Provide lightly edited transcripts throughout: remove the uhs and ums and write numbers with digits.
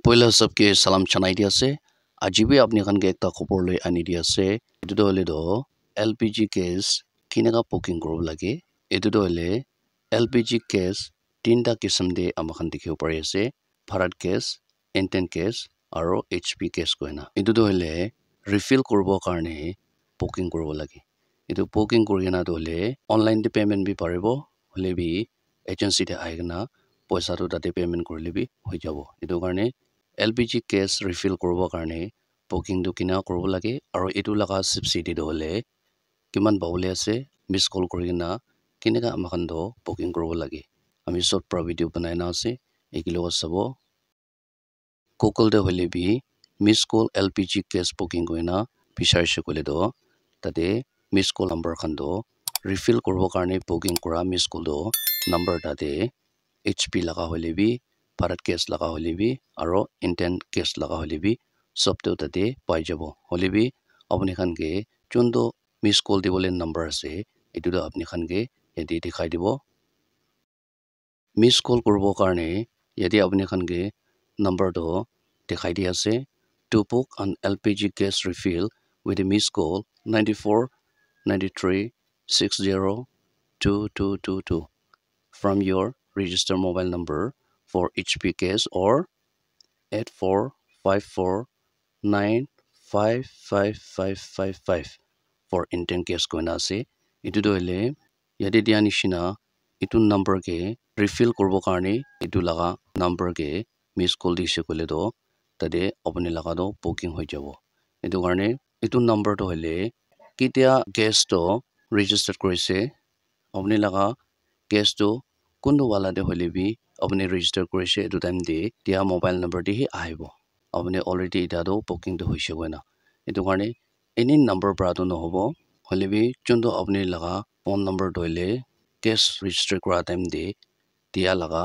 পয়লা সবকে সালাম জানাই দি আছে আজি বি আপনি খান কে একটা খবর লৈ আনি দি আছে এটো তো হলে তো এলপিজি গ্যাস কিনেকা বুকিং করব লাগে এটো তো হলে এলপিজি গ্যাস তিনটা কিসম দে আমাখান দেখিব পাৰি আছে ভাৰত গ্যাস ইন্ডিয়ান গ্যাস আৰু এইচপি গ্যাস কয়না এটো তো হলে ৰিফিল কৰব কাৰণে বুকিং কৰব লাগে এটো বুকিং কৰি না তো হলে অনলাইন দি পেমেন্ট বি পাৰিব হলে বি এজেন্সি দে আইগনা পইচা তো তাতে পেমেন্ট কৰিলে বি হৈ যাব এটো কাৰণে এলপিজি গ্যাস ৰিফিল কৰব কাৰণে বুকিং তো কিনা কৰব লাগে আৰু এটো লাগা সাবসিডি তো হলে কিমান বাউলে আছে মিস কল কৰি না কিনেকা আমাখান তো বুকিং কৰব লাগে আমি সব প্ৰ ভিডিও বনাই না আছে একিলো সব গুগল দে হলে বি মিস কল এলপিজি গ্যাস বুকিং কইনা বিচাৰিছে কলে তো তাতে মিস কল নাম্বাৰ খান তো ৰিফিল কৰব কাৰণে বুকিং কৰা মিস কল তো নাম্বাৰ তাতে এইচপি লাগা হলে বি ভাৰত গ্যাস লাগা হলে বি আৰু ইন্ডিয়ান গ্যাস লাগা হলে বি সব তো তাতে পাই যাব হলে বি আপনি খান কে যোনটো মিস কল দিবলে নাম্বার আছে এটো তো আপনি খান কে এদি দেখাই দিব মিস কল করব কাৰণে যদি আপনি খান কে নাম্বার তো দেখাই দি আছে to book an LPG gas refill with a missed call 94 93 60 2222 from your registered mobile number for HP gas or 8454955555 for Indian gas koina ase itu to hile yadi dia nishina itu number ke refill korbo karne itu laga number ke miss call dise kole do tade apni laga do booking hoi jabo itu karne itu number to hile kitia gas to register korise apni laga gas to kundu wala de hole bi apni register korise itu time de dia mobile number de hi aibo apni already ita do booking to hoise goina itu karne any number pra to no hobo hole bi chondo apni laga phone number doile gas register kora time de dia laga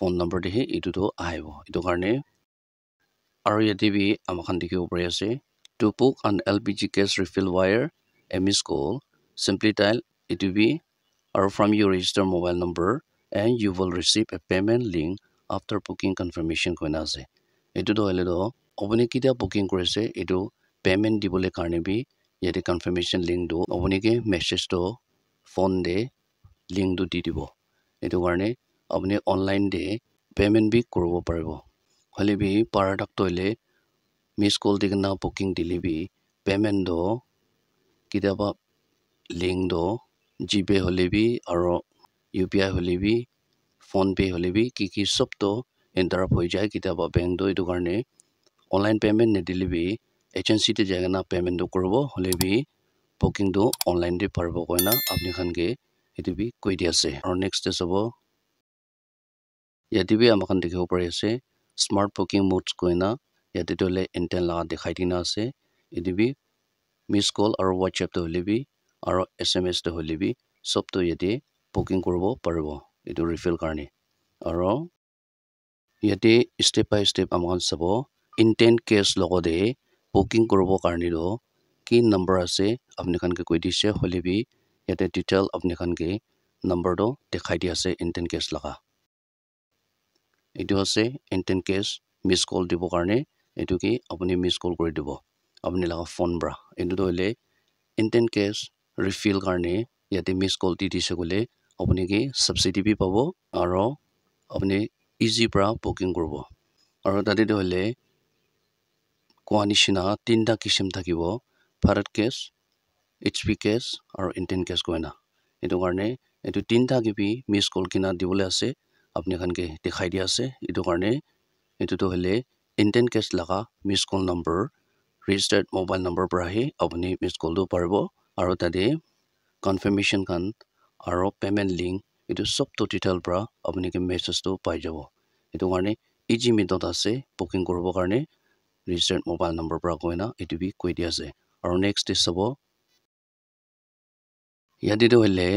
phone number de hi itu to aibo itu karne aru yati bi amakhan dikhibo pari ase to book an LPG gas refill wire a miss call simply dial it will be or from your registered mobile number and you will receive a payment link after booking confirmation koina ase etu to hole do oboni kitia booking korise etu payment dibole karne bi yati confirmation link do oboni ke message to phone de link do di dibo etu karne oboni online de payment bi koribo paribo hole bi paradak toile miss call digna booking delivery payment do kitaba link do gpay hole bi aro upi hole bi phone pay hole bi ki sob to enter hoi jay kitaba bank do etu karne online payment ne delivery agency te jaga na payment do koribo hole bi booking do online de parbo koina apni khan ke etu bi koi di ase aro next is abo yati bi amakhan dikhibo pari ase smart booking modes koina yati to le intent la dikhai dina ase etu bi miss call aro whatsapp to hole bi aro sms to hole bi sob to yati booking koribo paribo etu refill karne aro yati step by step amakhan sabo intent case logode booking koribo karne do ki number ase apni khan ke koi dise hole bi yati detail apni khan ke number do dikhai di ase intent case laga etu ase intent case miss call dibo karne etu ki apni miss call kori dibo apni laga phone bra etu to hole intent case refill karne yati miss call di dise kole apni ki subsidy bi pabo aro apni easy bra booking koribo aro tate to hole koanishina tinta kisim thakibo bharat gas hp gas aro indian gas koina etu karne etu tinta ki bi miss call kina dibole ase apni khan ke dikhai di ase etu karne etu to hole indian gas laga miss call number registered mobile number pra hi apni miss call do paribo aro tade confirmation khan aro payment link etu sob to detail pra apni ke message to pai jabo etu karne easy method ase booking koribo karne registered mobile number pra koina etu bi koi di ase aro next is sabo yadi to hole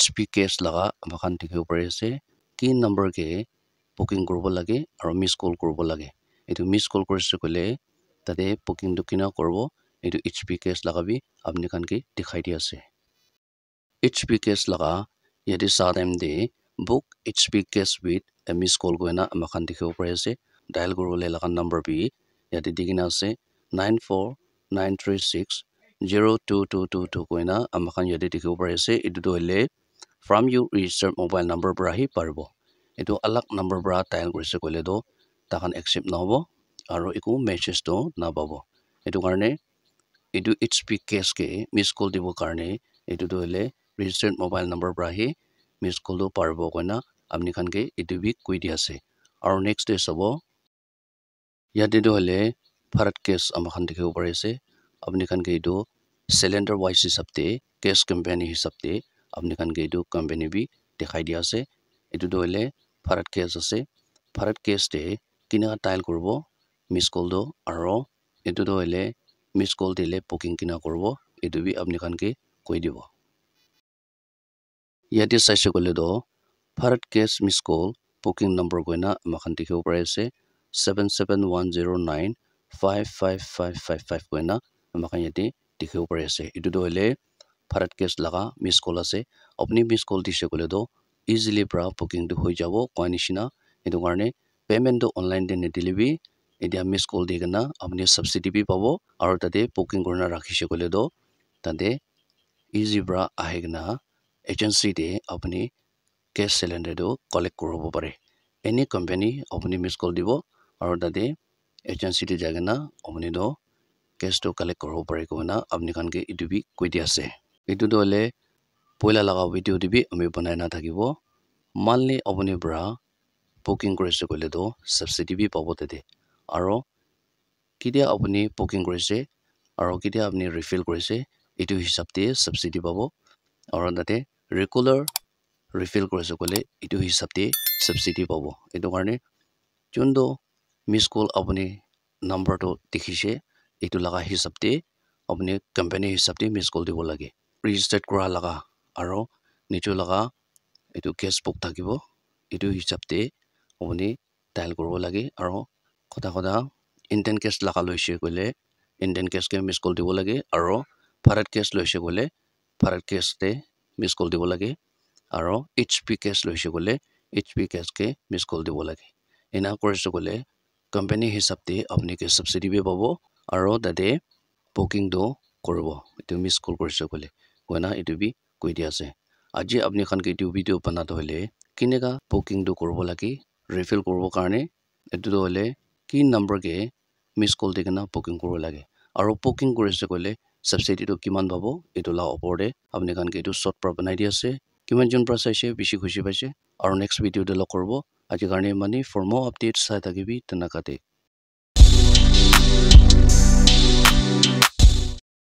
hp gas laga amakhan dikhibo pari ase ki number ke booking koribo lage aro miss call koribo lage etu miss call korise kole tade booking do kina koribo etu hp gas laga bi apni khan ke dikhai di ase hp gas laga yadi sa time de book hp gas with a miss call koina amakhan dikhibo pari ase dial কৰিবলৈ লগা number B ইয়াতে দি কিনে আছে 9493602222 কইনা আমাক ইয়াতে দেখিব পাৰি আছে এইটো হ'লে from your registered mobile number পৰা আহি পাৰিব এইটো আলাগ নম্বৰ পৰা ডায়াল কৰিছে ক'লে তো তাখন একচেপ্ট নহব আৰু একো মেছেজ তো নাপাব এইটো কাৰণে এইটো HP কেছ কে মিছ কল দিব কাৰণে এইটো হ'লে registered mobile number পৰা আহি মিছ কল তো পাৰিব কইনা আপনি খানকে এইটো বি কৈ দি আছে আৰু নেক্সট ডে চাব ইয়াতে তো হ'লে ভাৰত কেছ আমাক দেখিব পাৰি আছে আপনি খানকে এইটো সিলিন্ডাৰ ওয়াইজ হিচাপতে কেছ কোম্পানী হিচাপতে আপনি খানকে এইটো কোম্পানী বি দেখাই দিয়া আছে এইটো তো হ'লে ভাৰত কেছ আছে ভাৰত কেছ তে কিনা ডায়াল কৰিব মিছ কল তো আৰু এইটো তো হ'লে মিছ কল দিলে বুকিং কিনা কৰিব এইটো বি আপনি খানকে কৈ দিব ইয়াতে চাইছে ক'লে তো Bharat gas miss call booking number কইনা আমাক দেখিব পাৰি আছে 7710955555 কইনা আমাক ইয়াতে দেখিব পাৰি আছে এইটো তো হ'লে ভাৰত কেছ লগা মিছ কল আছে আপনি মিছ কল দিছে ক'লে তো ইজিলি পৰা বুকিং তো হৈ যাব কোৱা নিচিনা এইটো কাৰণে পেমেন্ট তো অনলাইন দে নিদিলে বি এতিয়া মিছ কল দি কিনা আপনি সাবসিডি বি পাব আৰু তাতে বুকিং কৰিনা ৰাখিছে ক'লে তো তাতে ইজি পৰা আহে কিনা এজেন্সি দে আপনি কেছ সিলিন্ডাৰ তো কালেক্ট কৰিব পাৰে এনি কোম্পানী আপনি মিছ কল দিব আৰু তাতে এজেন্সি দে যায় কিনা আপনি তো কেছ তো কালেক্ট কৰিব পাৰে কোনা আপনি খানকে ইটো বি কৈ দি আছে এইটো তো হ'লে পইলা লগা ভিডিও দিবি আমি বনাই না থাকিব মানলি আপনি পৰা বুকিং কৰিছে ক'লে তো সাবসিডি বি পাব তাতে আৰু কিতিয়া আপনি বুকিং কৰিছে আৰু কিতিয়া আপনি ৰিফিল কৰিছে এইটো হিচাপতে সাবসিডি পাব আৰু তাতে ৰেগুলাৰ ৰিফিল কৰিছে ক'লে এইটো হিচাপতে সাবসিডি পাব এইটো কাৰণে যোনটো মিছ কল আপনি নম্বৰটো দেখিছে এইটো লগা হিচাপতে আপনি কোম্পানী হিচাপতে মিছ কল দিব লাগে ৰেজিষ্টাৰ্ড কৰা লগা আৰু নিটো লগা এইটো কেছ বুক থাকিব এইটো হিচাপতে আপনি ডায়াল কৰিব লাগে আৰু কথা ইণ্ডিয়ান কেছ লগা লৈছে ক'লে ইণ্ডিয়ান কেছ কে মিছ কল দিব লাগে আৰু ভাৰত কেছ লৈছে ক'লে ভাৰত কেছ তে মিছ কল দিব লাগে আৰু HP কেছ লৈছে ক'লে HP কেছ কে মিছ কল দিব লাগে এনা কৰিছে ক'লে কোম্পানী হিচাপতে আপনি কে সাবসিডি বি পাব আৰু তাতে বুকিং তো কৰিব এইটো মিছ কল কৰিছে ক'লে কোনা এইটো বি কৈ দি আছে আজি আপনি খানকে এইটো ভিডিও বনাতে হলে কিনেকা বুকিং তো কৰিব লাগে ৰিফিল কৰিব কাৰণে এইটো হ'লে কি নম্বৰ কে মিছ কল দি কিনা বুকিং কৰিব লাগে আৰু বুকিং কৰিছে ক'লে সাবসিডি তো কিমান পাব এইটো লা ওপৰতে আপনি খানকে এইটো শৰ্ট পৰা বনাই দি আছে কিমান জন পৰা চাইছে বেছি খুশি পাইছে আৰু নেক্সট ভিডিওতে লগ কৰিব আজি কাৰণে মানে ফৰ more আপডেটছ চাই থাকিবি তেনেকাতে